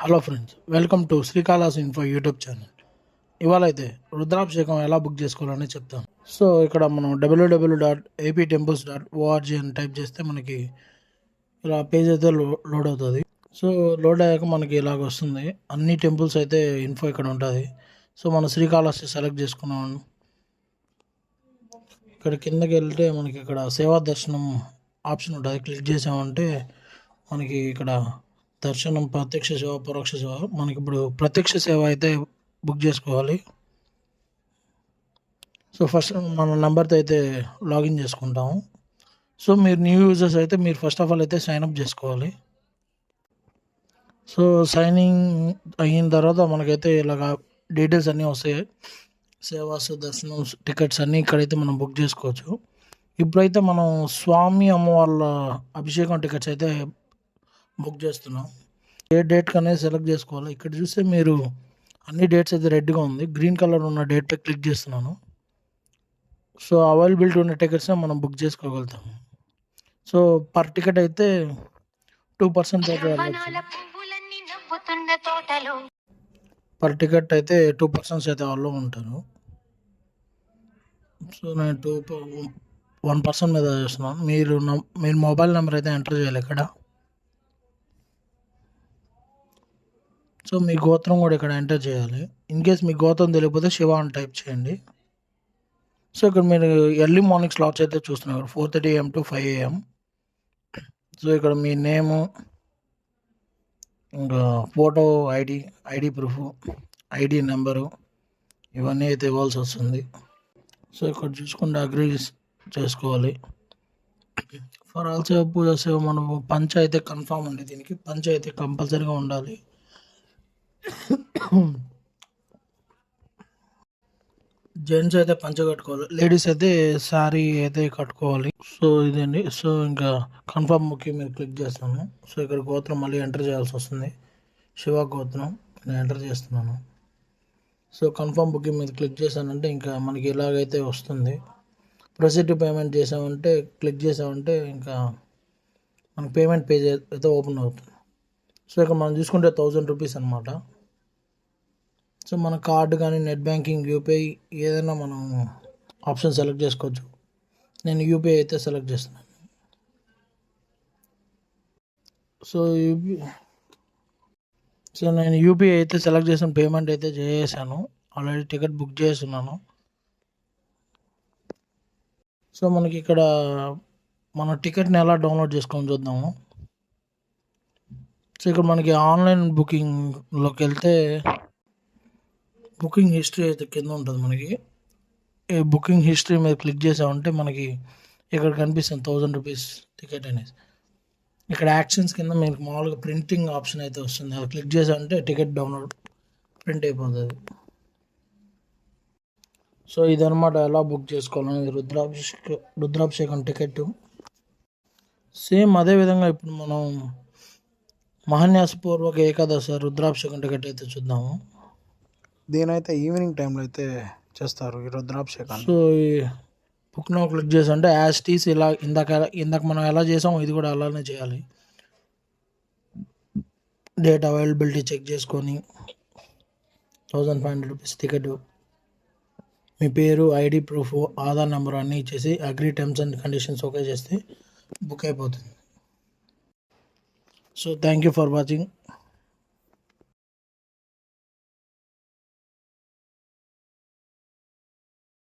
Hello friends, welcome to Srikalahasti info YouTube channel. ఇవాళ అయితే రుద్రాభిషేకం ఎలా బుక్ చేసుకోవాలని చెప్తాను. సో ఇక్కడ మనం www.aptemples.org అని టైప్ చేస్తే మనకి ఇలా పేజ్ అయితే లోడ్ అవుతుంది. సో లోడ్ అయ్యాక మనకి ఇలాగ వస్తుంది. అన్ని టెంపుల్స్ అయితే ఇన్ఫో ఇక్కడ ఉంటుంది. సో మనం శ్రీకాళహస్తి సెలెక్ట్ చేసుకున్నాం. ఇక్కడ కిందకి వెళ్తే మనకి ఇక్కడ సేవా దర్శనం ఆప్షన్ ఉంటుంది. క్లిక్ చేసామంటే మనకి ఇక్కడ దర్శనం, ప్రత్యక్ష సేవ, పరోక్ష సేవ. మనకి ఇప్పుడు ప్రత్యక్ష సేవ అయితే బుక్ చేసుకోవాలి. సో ఫస్ట్ మన నెంబర్తో అయితే లాగిన్ చేసుకుంటాము. సో మీరు న్యూ యూజర్స్ అయితే మీరు ఫస్ట్ ఆఫ్ ఆల్ అయితే సైన్అప్ చేసుకోవాలి. సో సైనింగ్ అయిన తర్వాత మనకైతే ఇలాగ డీటెయిల్స్ అన్నీ వస్తాయి. సేవాస్, దర్శనం, టికెట్స్ అన్నీ ఇక్కడైతే మనం బుక్ చేసుకోవచ్చు. ఇప్పుడైతే మనం స్వామి అమ్మవార్ల అభిషేకం టికెట్స్ అయితే బుక్ చేస్తున్నాం. ఏ డేట్కి అనేది సెలెక్ట్ చేసుకోవాలి. ఇక్కడ చూస్తే మీరు అన్ని డేట్స్ అయితే రెడ్గా ఉంది. గ్రీన్ కలర్ ఉన్న డేట్పై క్లిక్ చేస్తున్నాను. సో అవైలబిలిటీ ఉన్న టికెట్స్ని మనం బుక్ చేసుకోగలుగుతాము. సో పర్ టికెట్ అయితే 2% అయితే పర్ టికెట్ అయితే 2% అయితే వాళ్ళు ఉంటారు. సో నేను 1% మీద చేస్తున్నాను. మీరు మొబైల్ నెంబర్ అయితే ఎంటర్ చేయాలి ఇక్కడ. సో మీ గోత్రం కూడా ఇక్కడ ఎంటర్ చేయాలి. ఇన్ కేస్ మీ గోత్రం తెలియకపోతే శివ అని టైప్ చేయండి. సో ఇక్కడ మీరు ఎర్లీ మార్నింగ్ స్లాట్స్ అయితే చూస్తున్నారు, 4:30 AM to 5 AM. సో ఇక్కడ మీ నేము, ఇంకా photo, ID proof, ID number ఇవన్నీ అయితే ఇవ్వాల్సి వస్తుంది. సో ఇక్కడ చూసుకుంటే అగ్రీ చేసుకోవాలి. ఫర్ ఆల్ సేవ, పూజ సేవ, మనం పంచ అయితే కన్ఫామ్ అండి. దీనికి పంచ అయితే కంపల్సరీగా ఉండాలి. జెంట్స్ అయితే పంచ కట్టుకోవాలి, లేడీస్ అయితే శారీ అయితే కట్టుకోవాలి. సో ఇదండి. సో ఇంకా కన్ఫర్మ్ బుకింగ్ మీద క్లిక్ చేస్తాను. సో ఇక్కడ గోత్రం మళ్ళీ ఎంటర్ చేయాల్సి వస్తుంది. శివ గోత్రం నేను ఎంటర్ చేస్తున్నాను. సో కన్ఫర్మ్ బుకింగ్ మీద క్లిక్ చేశానంటే ఇంకా మనకి ఇలాగైతే వస్తుంది. ప్రొసీడ్ పేమెంట్ చేసామంటే క్లిక్ చేసామంటే ఇంకా మనకి పేమెంట్ పేజ్ అయితే ఓపెన్ అవుతుంది. సో ఇక్కడ మనం చూసుకుంటే 1000 రూపీస్ అనమాట. సో మన కార్డు కానీ, నెట్ బ్యాంకింగ్, యూపీఐ ఏదైనా మనం ఆప్షన్ సెలెక్ట్ చేసుకోవచ్చు. నేను యూపీఐ అయితే సెలెక్ట్ చేస్తున్నాను. సో నేను యూపీఐ అయితే సెలెక్ట్ చేసిన, పేమెంట్ అయితే చేసేసాను. ఆల్రెడీ టికెట్ బుక్ చేస్తున్నాను. సో మనకి ఇక్కడ మన టికెట్ని ఎలా డౌన్లోడ్ చేసుకొని చూద్దాము. సో ఇక్కడ మనకి ఆన్లైన్ బుకింగ్లోకి వెళ్తే బుకింగ్ హిస్టరీ అయితే కింద ఉంటుంది. మనకి ఈ బుకింగ్ హిస్టరీ మీద క్లిక్ చేసామంటే మనకి ఇక్కడ కనిపిస్తుంది 1000 రూపీస్ టికెట్ అనేది. ఇక్కడ యాక్షన్స్ కింద మీకు మామూలుగా ప్రింటింగ్ ఆప్షన్ అయితే వస్తుంది. అది క్లిక్ చేసామంటే టికెట్ డౌన్లోడ్ ప్రింట్ అయిపోతుంది. సో ఇదనమాట ఎలా బుక్ చేసుకోవాలని రుద్రాభిషేకం టికెట్. సేమ్ అదేవిధంగా ఇప్పుడు మనం మహాన్యాసపూర్వక ఏకాదశి రుద్రాభిషేకం టికెట్ అయితే చూద్దాము. దీనైతే ఈవినింగ్ టైంలో అయితే చేస్తారు ఈ రుద్రాభిషేకాన్ని. సో ఈ బుక్ నౌ క్లిక్ చేసామంటే యాజ్ టీస్ ఇలా ఇందాక మనం ఎలా చేసామో ఇది కూడా అలానే చేయాలి. డేట్ అవైలబిలిటీ చెక్ చేసుకొని 1500 రూపీస్ టికెట్, మీ పేరు, ఐడి ప్రూఫ్, ఆధార్ నెంబర్ అన్నీ ఇచ్చేసి agree terms and conditions okay చేస్తే బుక్ అయిపోతుంది. So thank you for watching.